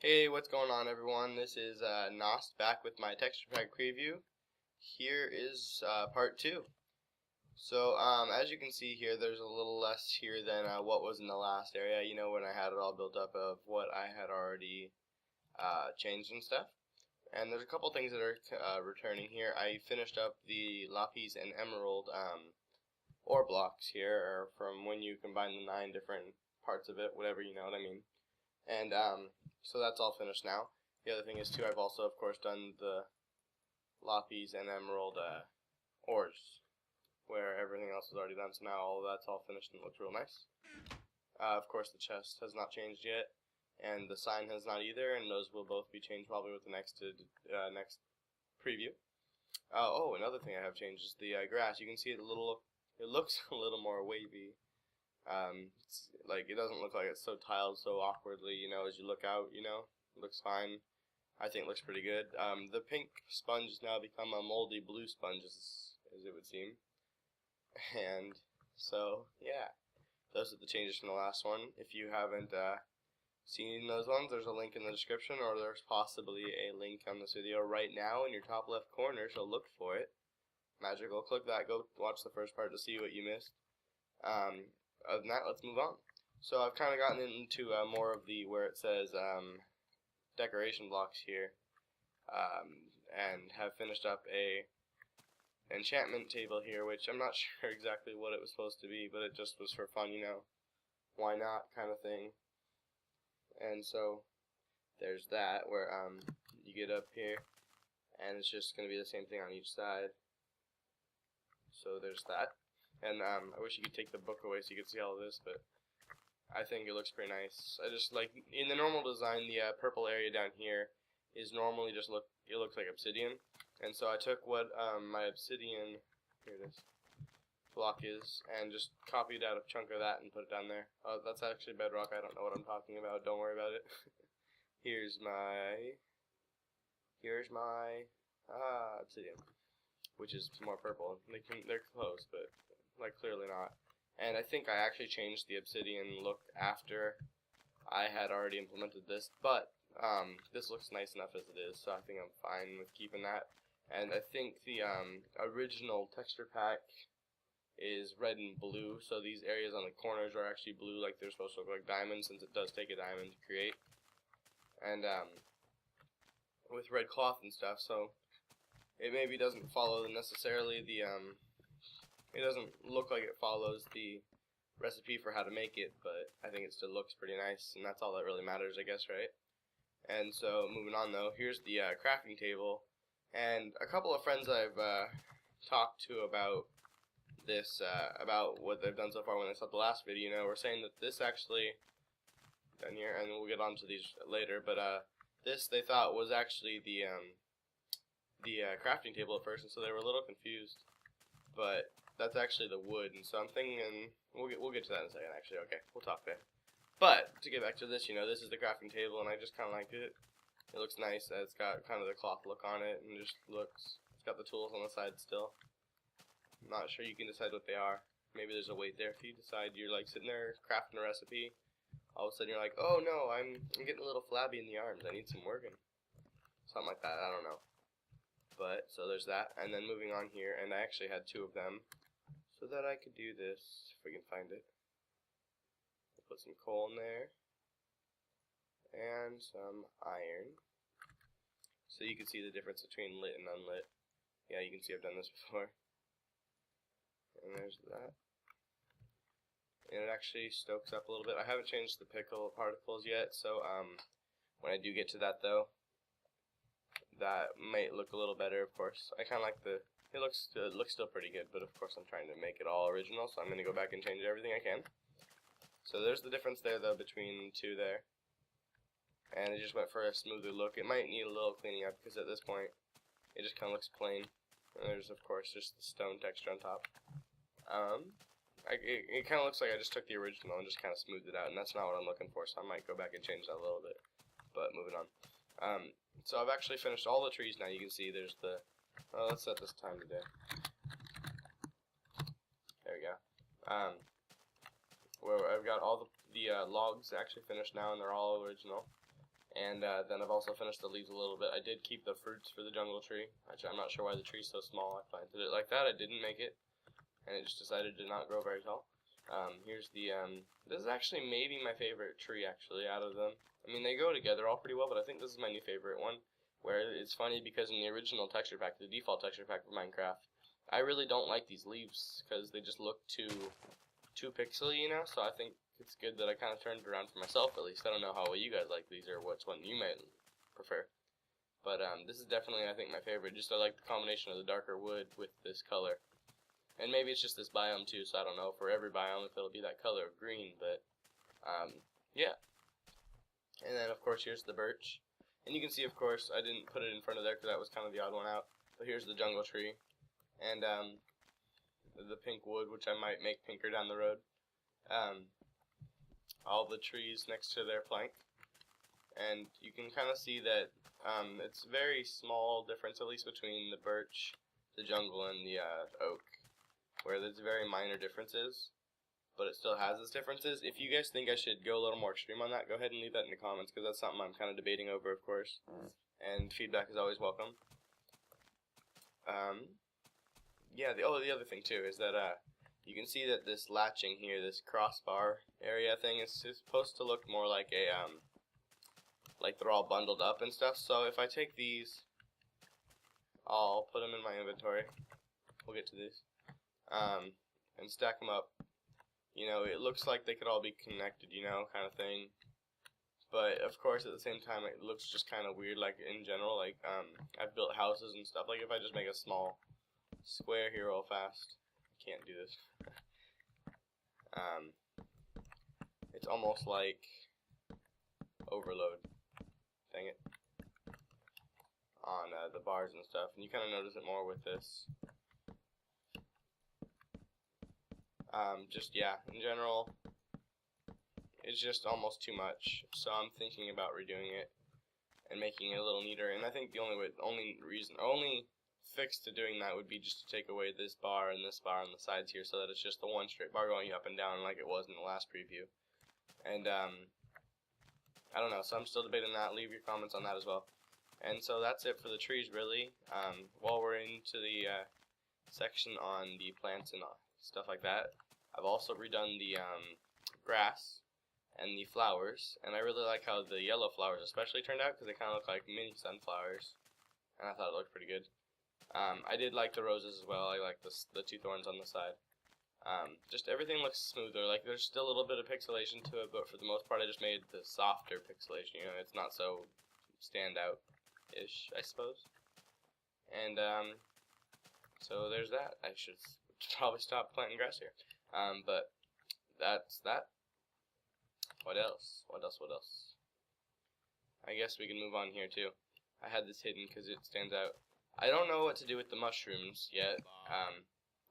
Hey, what's going on, everyone? This is Nost back with my texture pack preview. Here is part 2. So, as you can see here, there's a little less here than what was in the last area, you know, when I had it all built up of what I had already changed and stuff. And there's a couple things that are returning here. I finished up the lapis and emerald ore blocks here, or from when you combine the 9 different parts of it, whatever, you know what I mean. And so that's all finished now. The other thing is too, I've also of course done the lapis and emerald ores, where everything else is already done. So now all of that's all finished and looks real nice. Of course the chest has not changed yet, and the sign has not either, and those will both be changed probably with the next preview. Oh, another thing I have changed is the grass. You can see it looks a little more wavy. It's like, it doesn't look like it's so tiled so awkwardly, you know, as you look out, you know. It looks fine. I think it looks pretty good. The pink sponge has now become a moldy blue sponge, as it would seem. And so, yeah, those are the changes from the last one. If you haven't seen those ones, there's a link in the description, or there's possibly a link on this video right now in your top left corner, so look for it. Magical, click that, go watch the first part to see what you missed. Other than that, let's move on. So I've kind of gotten into more of the where it says decoration blocks here, and have finished up a enchantment table here, which I'm not sure exactly what it was supposed to be, but it just was for fun, you know, why not kind of thing. And so there's that, where you get up here and it's just going to be the same thing on each side. So there's that. And I wish you could take the book away so you could see all of this, but I think it looks pretty nice. I just like, in the normal design, the purple area down here is normally just it looks like obsidian. And so I took what my obsidian, here it is, block is, and just copied out a chunk of that and put it down there. Oh, that's actually bedrock. I don't know what I'm talking about. Don't worry about it. Here's my obsidian, which is more purple. They're close, but like clearly not. And I think I actually changed the obsidian look after I had already implemented this, but this looks nice enough as it is, so I think I'm fine with keeping that. And I think the original texture pack is red and blue, so these areas on the corners are actually blue, like they're supposed to look like diamonds, since it does take a diamond to create. And with red cloth and stuff, so it maybe doesn't follow necessarily the it doesn't look like it follows the recipe for how to make it, but I think it still looks pretty nice, and that's all that really matters, I guess, right? And so, moving on though, here's the crafting table, and a couple of friends I've talked to about this, about what they've done so far when they saw the last video, you know, were saying that this actually, down here, and we'll get onto these later, but this they thought was actually the crafting table at first, and so they were a little confused. But that's actually the wood, and so I'm thinking we'll get to that in a second. Actually, okay, we'll talk there. But to get back to this, you know, this is the crafting table, and I just kind of like it. It looks nice. It's got kind of the cloth look on it, and just looks. It's got the tools on the side still. I'm not sure you can decide what they are. Maybe there's a weight there if you decide you're like sitting there crafting a recipe. All of a sudden you're like, oh no, I'm getting a little flabby in the arms. I need some working. Something like that. I don't know. But, so there's that, and then moving on here, and I actually had 2 of them, so that I could do this, if we can find it. I'll put some coal in there, and some iron, so you can see the difference between lit and unlit. Yeah, you can see I've done this before. And there's that. And it actually stokes up a little bit. I haven't changed the pickle particles yet, so when I do get to that though, that might look a little better, of course. I kind of like it looks still pretty good, but of course I'm trying to make it all original, so I'm going to go back and change everything I can. So there's the difference there, though, between the 2 there. And it just went for a smoother look. It might need a little cleaning up, because at this point, it just kind of looks plain. And there's, of course, just the stone texture on top. It kind of looks like I just took the original and just kind of smoothed it out, and that's not what I'm looking for, so I might go back and change that a little bit. But moving on. So I've actually finished all the trees now. You can see there's the, let's set this time today. There we go. Where I've got all the logs actually finished now, and they're all original. And then I've also finished the leaves a little bit. I did keep the fruits for the jungle tree, which I'm not sure why the tree's so small. I planted it like that. I didn't make it, and it just decided to not grow very tall. Here's the, this is actually maybe my favorite tree, actually, out of them. I mean, they go together all pretty well, but I think this is my new favorite one, where it's funny because in the original texture pack, the default texture pack for Minecraft, I really don't like these leaves, because they just look too pixely, you know, so I think it's good that I kind of turned it around for myself, at least. I don't know how you guys like these, or which one you might prefer. But this is definitely, I think, my favorite. Just I like the combination of the darker wood with this color. And maybe it's just this biome too, so I don't know for every biome if it'll be that color of green, but yeah. And then of course here's the birch. And you can see, of course, I didn't put it in front of there because that was kind of the odd one out. But here's the jungle tree. And the pink wood, which I might make pinker down the road. All the trees next to their flank, and you can kind of see that it's very small difference, at least between the birch, the jungle, and the oak, where there's very minor differences, but it still has its differences. If you guys think I should go a little more extreme on that, go ahead and leave that in the comments, because that's something I'm kind of debating over, of course, and feedback is always welcome. Yeah, the other thing too is that you can see that this latching here, this crossbar area thing, is supposed to look more like a, like they're all bundled up and stuff. So if I take these, I'll put them in my inventory. We'll get to these. And stack them up. You know, it looks like they could all be connected, you know, kind of thing. But of course, at the same time, it looks just kind of weird, like in general. Like, I've built houses and stuff. Like if I just make a small square here real fast. Can't do this. It's almost like overload, dang it, on the bars and stuff, and you kind of notice it more with this. Just yeah, in general, it's just almost too much. So I'm thinking about redoing it and making it a little neater. And I think the only fix to doing that would be just to take away this bar and this bar on the sides here, so that it's just the one straight bar going up and down like it was in the last preview. And I don't know, so I'm still debating that. Leave your comments on that as well. And so that's it for the trees, really. While we're into the section on the plants and stuff like that, I've also redone the grass and the flowers, and I really like how the yellow flowers especially turned out, because they kind of look like mini sunflowers, and I thought it looked pretty good. I did like the roses as well. I like the two thorns on the side. Just everything looks smoother. Like there's still a little bit of pixelation to it, but for the most part I just made the softer pixelation. You know, it's not so standout-ish, I suppose. And so there's that. I should probably stop planting grass here. But that's that. What else? What else? I guess we can move on here too. I had this hidden because it stands out. I don't know what to do with the mushrooms yet.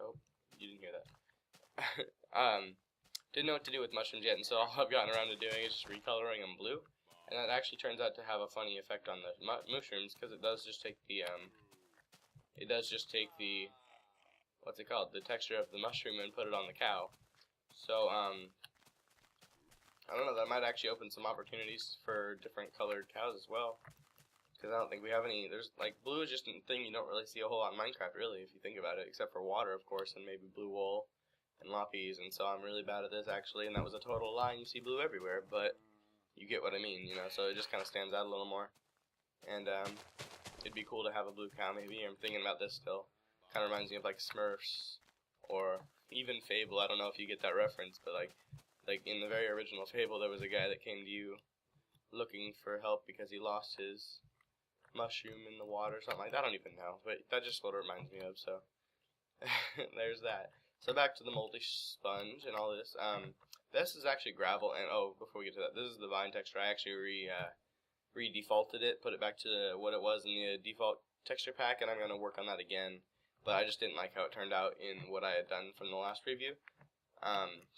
Oh, you didn't hear that. Didn't know what to do with mushrooms yet, and so all I've gotten around to doing is just recoloring them blue. And that actually turns out to have a funny effect on the mushrooms, because it does just take the, what's it called? The texture of the mushroom and put it on the cow. So, I don't know, that might actually open some opportunities for different colored cows as well. Because I don't think we have any. There's like blue is just a thing you don't really see a whole lot in Minecraft, really, if you think about it, except for water, of course, and maybe blue wool and loppies. And so I'm really bad at this, actually, and that was a total lie. You see blue everywhere, but you get what I mean, you know. So it just kind of stands out a little more. And it'd be cool to have a blue cow, maybe. I'm thinking about this still. Kind of reminds me of like Smurfs or even Fable. I don't know if you get that reference, but like in the very original Fable, there was a guy that came to you looking for help because he lost his mushroom in the water or something like that. I don't even know, but that's just what it reminds me of. So there's that. So back to the multi-sponge and all this. This is actually gravel, and oh, before we get to that, this is the vine texture. I actually re-defaulted it, put it back to what it was in the default texture pack, and I'm going to work on that again. But I just didn't like how it turned out in what I had done from the last preview.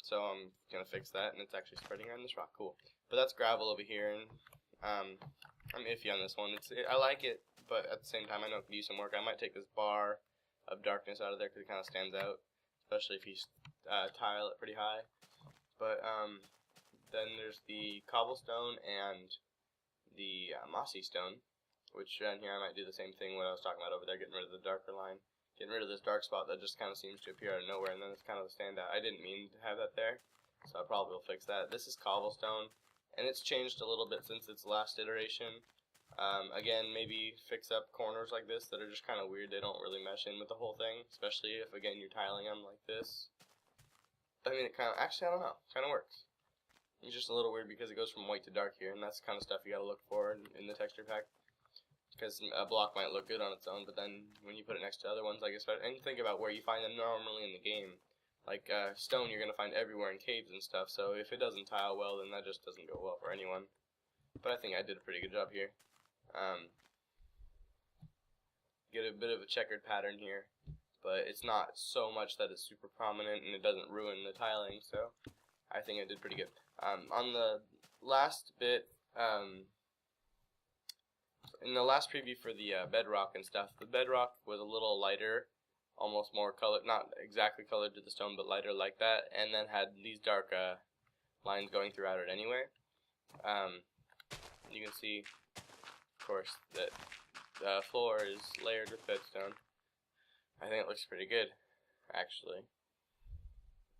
So I'm going to fix that, and it's actually spreading around this rock. Cool. But that's gravel over here, and I'm iffy on this one. I like it, but at the same time, I know it could use some work. I might take this bar of darkness out of there because it kind of stands out, especially if you tile it pretty high. But then there's the cobblestone and the mossy stone, which down here I might do the same thing what I was talking about over there, getting rid of the darker line, getting rid of this dark spot that just kind of seems to appear out of nowhere, and then it's kind of a standout. I didn't mean to have that there, so I probably will fix that. This is cobblestone, and it's changed a little bit since its last iteration. Again, maybe fix up corners like this that are just kind of weird. They don't really mesh in with the whole thing, especially if, again, you're tiling them like this. I mean, it kind of, actually, I don't know, kind of works. It's just a little weird because it goes from white to dark here, and that's the kind of stuff you gotta look for in the texture pack. Because a block might look good on its own, but then when you put it next to other ones, like and think about where you find them normally in the game. Like stone, you're gonna find everywhere in caves and stuff. So if it doesn't tile well, then that just doesn't go well for anyone. But I think I did a pretty good job here. Get a bit of a checkered pattern here, but it's not so much that it's super prominent and it doesn't ruin the tiling. So I think I did pretty good. On the last bit, in the last preview for the bedrock and stuff, the bedrock was a little lighter, almost more colored, not exactly colored to the stone, but lighter like that, and then had these dark lines going throughout it anyway. You can see, of course, that the floor is layered with bedstone. I think it looks pretty good, actually.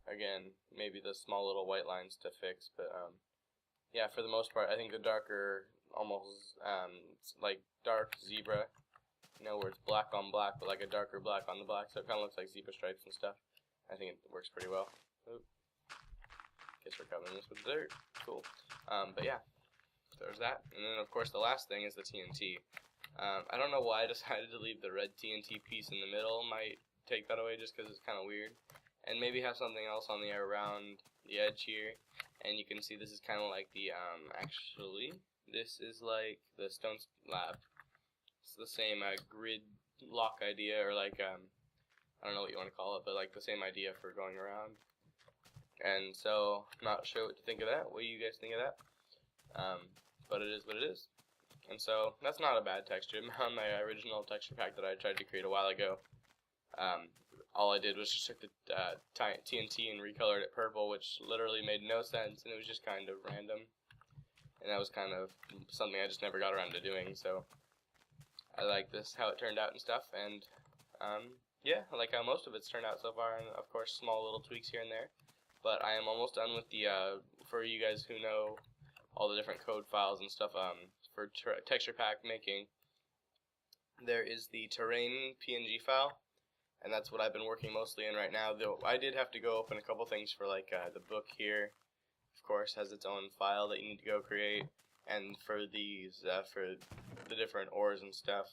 Again, maybe the small little white lines to fix, but yeah, for the most part, I think the darker, almost like dark zebra, you know, where it's black on black, but like a darker black on the black, so it kind of looks like zebra stripes and stuff. I think it works pretty well. Oop. Guess we're covering this with dirt. Cool. But yeah, there's that. And then, of course, the last thing is the TNT. I don't know why I decided to leave the red TNT piece in the middle. Might take that away just because it's kind of weird. And maybe have something else on the around the edge here. And you can see this is kind of like the, actually, this is like the stone slab. It's the same grid lock idea, or like, I don't know what you want to call it, but like the same idea for going around. And so, not sure what to think of that. What do you guys think of that? But it is what it is. And so, that's not a bad texture. On my original texture pack that I tried to create a while ago, all I did was just took the TNT and recolored it purple, which literally made no sense, and it was just kind of random. And that was kind of something I just never got around to doing, so I like this, how it turned out and stuff, and yeah, I like how most of it's turned out so far, and of course small little tweaks here and there. But I am almost done with the, for you guys who know all the different code files and stuff, for texture pack making, there is the terrain PNG file. And that's what I've been working mostly in right now, though I did have to go open a couple things for, like, the book here, of course, has its own file that you need to go create, and for these, for the different ores and stuff,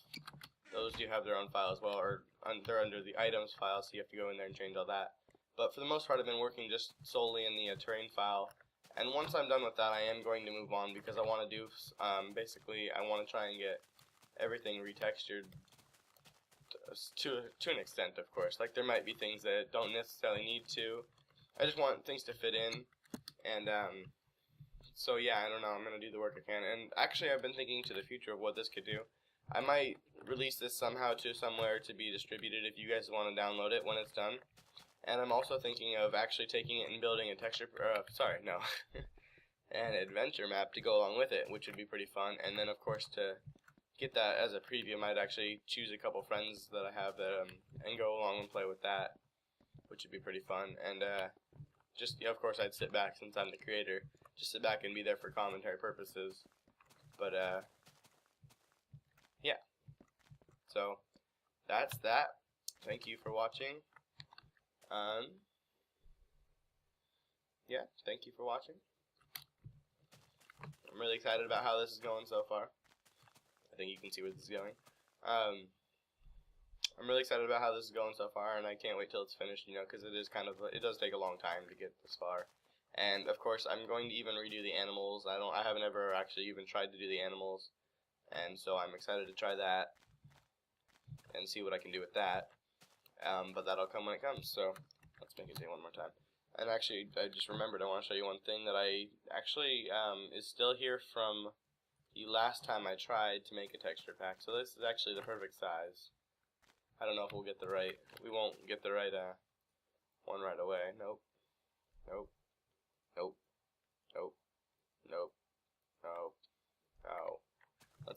those do have their own file as well, or they're under the items file, so you have to go in there and change all that. But for the most part, I've been working just solely in the terrain file, and once I'm done with that, I am going to move on, because I want to do, basically, I want to try and get everything retextured, to an extent, of course. Like, there might be things that don't necessarily need to. I just want things to fit in, and so yeah, I don't know, I'm gonna do the work I can. And actually, I've been thinking to the future of what this could do. I might release this somehow to somewhere to be distributed if you guys want to download it when it's done. And I'm also thinking of actually taking it and building a an adventure map to go along with it, which would be pretty fun. And then, of course, to get that as a preview, I might actually choose a couple friends that I have that and go along and play with that, which would be pretty fun. And just, yeah, of course, I'd sit back since I'm the creator, just sit back and be there for commentary purposes. But yeah, so that's that. Thank you for watching. Yeah, thank you for watching. I'm really excited about how this is going so far. I think you can see where this is going. I'm really excited about how this is going so far, and I can't wait till it's finished, you know, because it is kind of, it does take a long time to get this far. And of course, I'm going to even redo the animals. I haven't ever actually even tried to do the animals, and so I'm excited to try that and see what I can do with that. But that'll come when it comes. So let's make it say one more time. And actually, I just remembered, I want to show you one thing that I actually is still here from the last time I tried to make a texture pack. So this is actually the perfect size. I don't know if we'll get the right, we won't get the right one right away. Nope. Nope. Nope. Nope. Nope. Nope. No.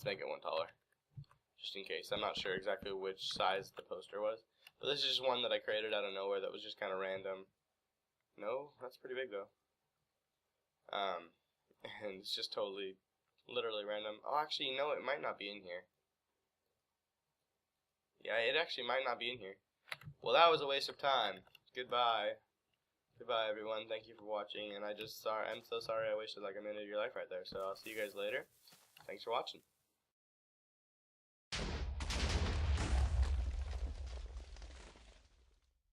let's make it one taller, just in case. I'm not sure exactly which size the poster was, but this is just one that I created out of nowhere that was just kind of random. No, that's pretty big though. And it's just totally, literally random. Oh, actually, no, it might not be in here. Yeah, it actually might not be in here. Well, that was a waste of time. Goodbye. Goodbye, everyone. Thank you for watching. And I'm so sorry I wasted like a minute of your life right there. So I'll see you guys later. Thanks for watching.